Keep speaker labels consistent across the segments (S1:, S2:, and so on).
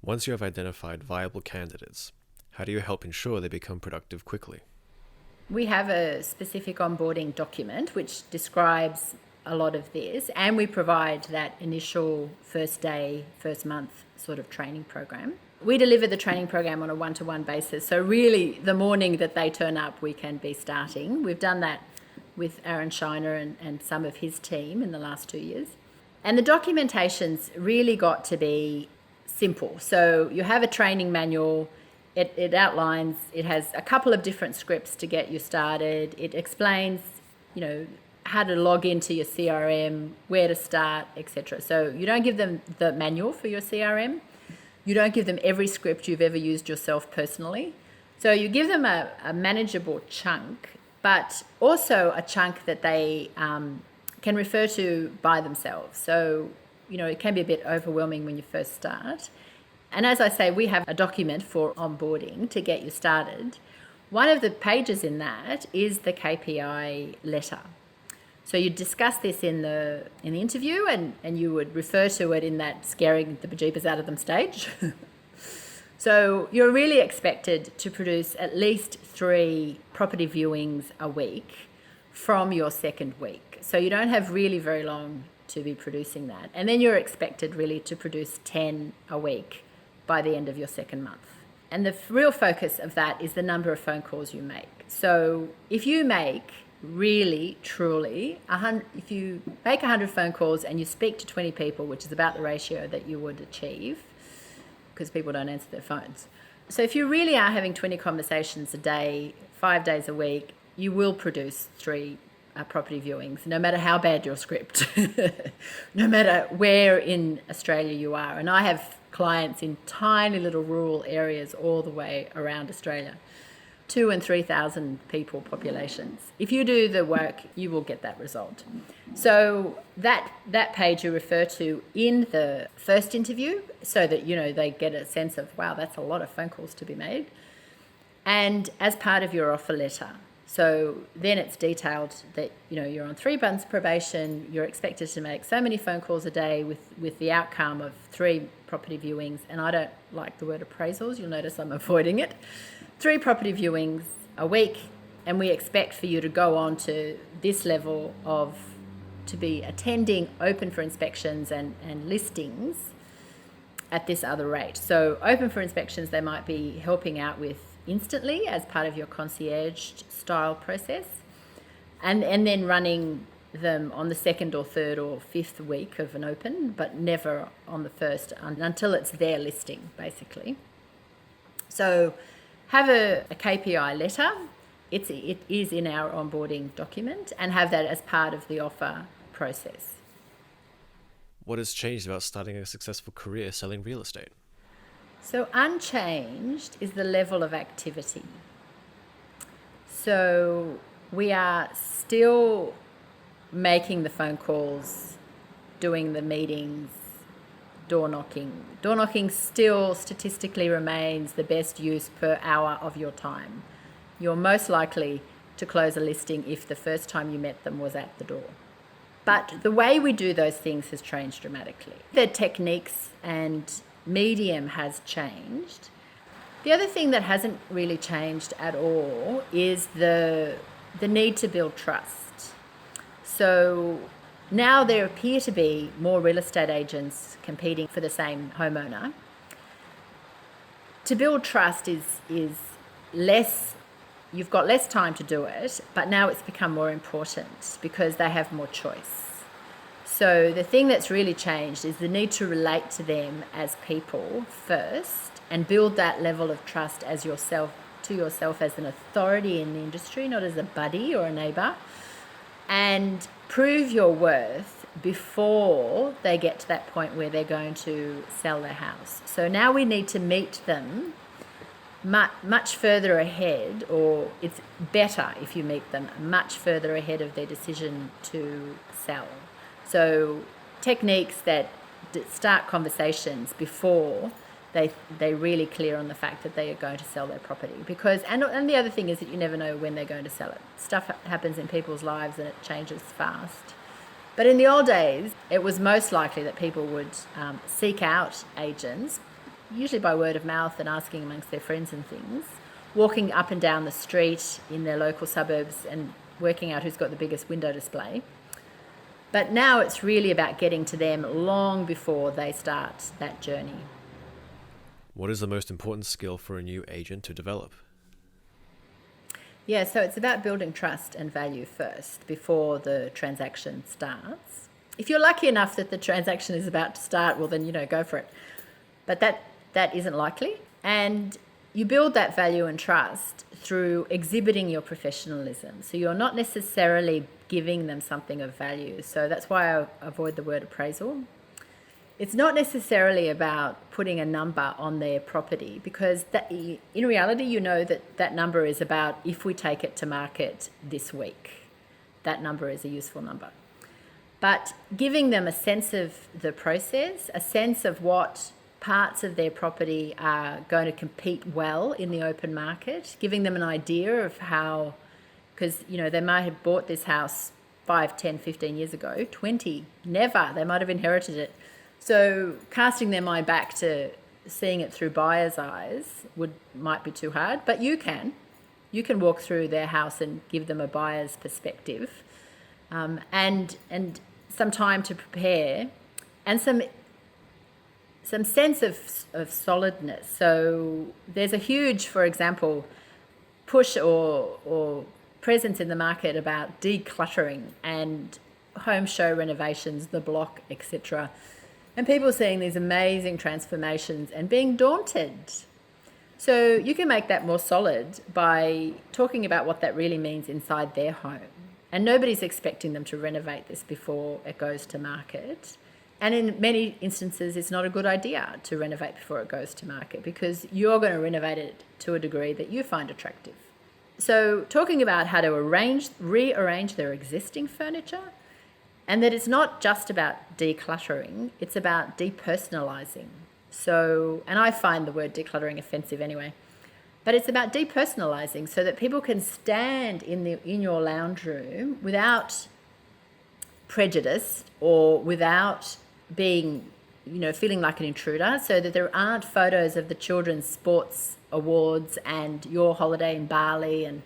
S1: Once you have identified viable candidates, how do you help ensure they become productive quickly?
S2: We have a specific onboarding document which describes a lot of this, and we provide that initial first day, first month sort of training program. We deliver the training program on a one-to-one basis, so really the morning that they turn up we can be starting. We've done that with Aaron Shiner and some of his team in the last 2 years. And the documentation's really got to be simple. So you have a training manual. It outlines, it has a couple of different scripts to get you started. It explains, how to log into your CRM, where to start, etc. So you don't give them the manual for your CRM. You don't give them every script you've ever used yourself personally. So you give them a manageable chunk, but also a chunk that they can refer to by themselves. So, it can be a bit overwhelming when you first start. And as I say, we have a document for onboarding to get you started. One of the pages in that is the KPI letter. So you discuss this in the interview, and you would refer to it in that scaring the bejeebers out of them stage. So you're really expected to produce at least 3 property viewings a week from your second week. So you don't have really very long to be producing that. And then you're expected really to produce 10 a week by the end of your second month. And the real focus of that is the number of phone calls you make. So if you make really, truly, if you make 100 phone calls and you speak to 20 people, which is about the ratio that you would achieve, because people don't answer their phones. So if you really are having 20 conversations a day, 5 days a week, you will produce 3 property viewings, no matter how bad your script, no matter where in Australia you are. And I have clients in tiny little rural areas all the way around Australia, 2,000 and 3,000 people populations. If you do the work, you will get that result. So that page you refer to in the first interview, so that they get a sense of, wow, that's a lot of phone calls to be made. And as part of your offer letter. So then it's detailed that you're on 3 months probation, you're expected to make so many phone calls a day with the outcome of 3 property viewings. And I don't like the word appraisals, you'll notice I'm avoiding it. 3 property viewings a week, and we expect for you to go on to this level to be attending open for inspections and listings at this other rate. So open for inspections, they might be helping out with instantly as part of your concierge style process, and then running them on the 2nd or 3rd or 5th week of an open, but never on the 1st until it's their listing, basically. So have a KPI letter. It is in our onboarding document, and have that as part of the offer process.
S1: What has changed about starting a successful career selling real estate?
S2: So unchanged is the level of activity. So we are still making the phone calls, doing the meetings, door knocking. Door knocking still statistically remains the best use per hour of your time. You're most likely to close a listing if the first time you met them was at the door. But the way we do those things has changed dramatically. The techniques and medium has changed. The other thing that hasn't really changed at all is the need to build trust. So now there appear to be more real estate agents competing for the same homeowner. To build trust is less, you've got less time to do it, but now it's become more important because they have more choice. So the thing that's really changed is the need to relate to them as people first, and build that level of trust as yourself as an authority in the industry, not as a buddy or a neighbour, and prove your worth before they get to that point where they're going to sell their house. So now we need to meet them much further ahead, or it's better if you meet them much further ahead of their decision to sell. So techniques that start conversations before they're really clear on the fact that they are going to sell their property. Because and the other thing is that you never know when they're going to sell it. Stuff happens in people's lives and it changes fast. But in the old days, it was most likely that people would seek out agents usually by word of mouth and asking amongst their friends and things, walking up and down the street in their local suburbs and working out who's got the biggest window display. But now it's really about getting to them long before they start that journey.
S1: What is the most important skill for a new agent to develop?
S2: Yeah, so it's about building trust and value first before the transaction starts. If you're lucky enough that the transaction is about to start, well then, go for it. But that isn't likely. And you build that value and trust through exhibiting your professionalism. So you're not necessarily giving them something of value. So that's why I avoid the word appraisal. It's not necessarily about putting a number on their property, because that, in reality, that number is about if we take it to market this week. That number is a useful number. But giving them a sense of the process, a sense of what parts of their property are going to compete well in the open market, giving them an idea of how, because, they might have bought this house 5, 10, 15 years ago, 20, never, they might have inherited it. So casting their mind back to seeing it through buyer's eyes might be too hard, but you can walk through their house and give them a buyer's perspective, and some time to prepare, and some sense of solidness. So there's a huge, for example, push or presence in the market about decluttering and home show renovations, the block, etc. And people seeing these amazing transformations and being daunted. So you can make that more solid by talking about what that really means inside their home. And nobody's expecting them to renovate this before it goes to market. And in many instances, it's not a good idea to renovate before it goes to market, because you're going to renovate it to a degree that you find attractive. So talking about how to rearrange their existing furniture, and that it's not just about decluttering, it's about depersonalizing. So, and I find the word decluttering offensive anyway, but it's about depersonalizing so that people can stand in your lounge room without prejudice or without being, feeling like an intruder, so that there aren't photos of the children's sports awards and your holiday in Bali and,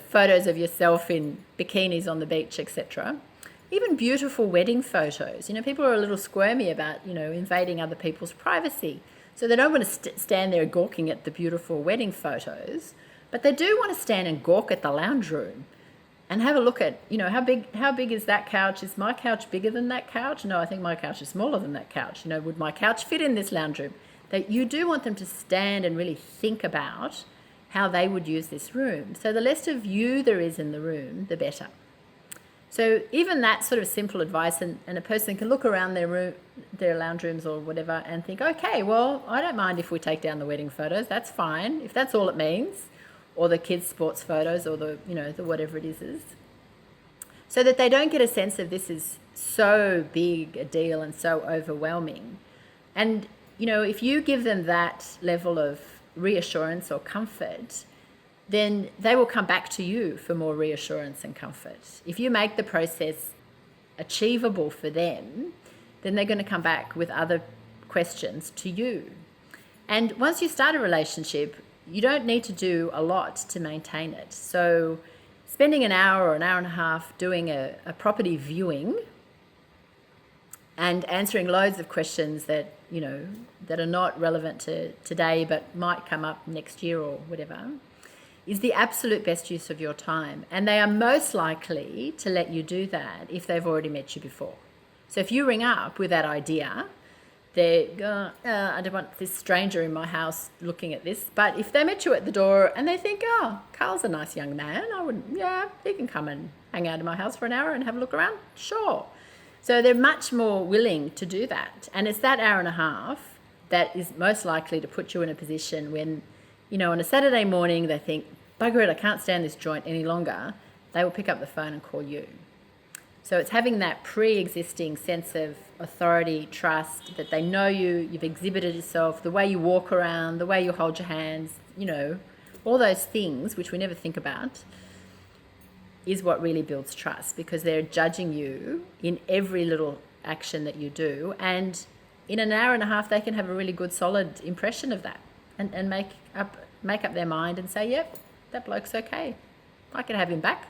S2: photos of yourself in bikinis on the beach, etc. Even beautiful wedding photos. People are a little squirmy about, invading other people's privacy. So they don't want to stand there gawking at the beautiful wedding photos, but they do want to stand and gawk at the lounge room and have a look at, how big is that couch? Is my couch bigger than that couch? No, I think my couch is smaller than that couch. Would my couch fit in this lounge room? That you do want them to stand and really think about how they would use this room. So the less of you there is in the room, the better. So even that sort of simple advice, and a person can look around their lounge rooms or whatever and think, okay, well, I don't mind if we take down the wedding photos. That's fine, if that's all it means, or the kids' sports photos, or the whatever it is. So that they don't get a sense of this is so big a deal and so overwhelming. And, if you give them that level of reassurance or comfort, then they will come back to you for more reassurance and comfort. If you make the process achievable for them, then they're going to come back with other questions to you. And once you start a relationship, you don't need to do a lot to maintain it. So spending an hour or an hour and a half doing a property viewing and answering loads of questions that, that are not relevant to today but might come up next year or whatever, is the absolute best use of your time. And they are most likely to let you do that if they've already met you before. So if you ring up with that idea, they go, I don't want this stranger in my house looking at this. But if they met you at the door and they think, Carl's a nice young man, he can come and hang out in my house for an hour and have a look around, sure. So they're much more willing to do that. And it's that hour and a half that is most likely to put you in a position when, on a Saturday morning, they think, bugger it, I can't stand this joint any longer. They will pick up the phone and call you. So it's having that pre-existing sense of authority, trust, that they know you, you've exhibited yourself, the way you walk around, the way you hold your hands, all those things, which we never think about, is what really builds trust, because they're judging you in every little action that you do. And in an hour and a half they can have a really good solid impression of that and make up their mind and say, yep, that bloke's okay. I can have him back.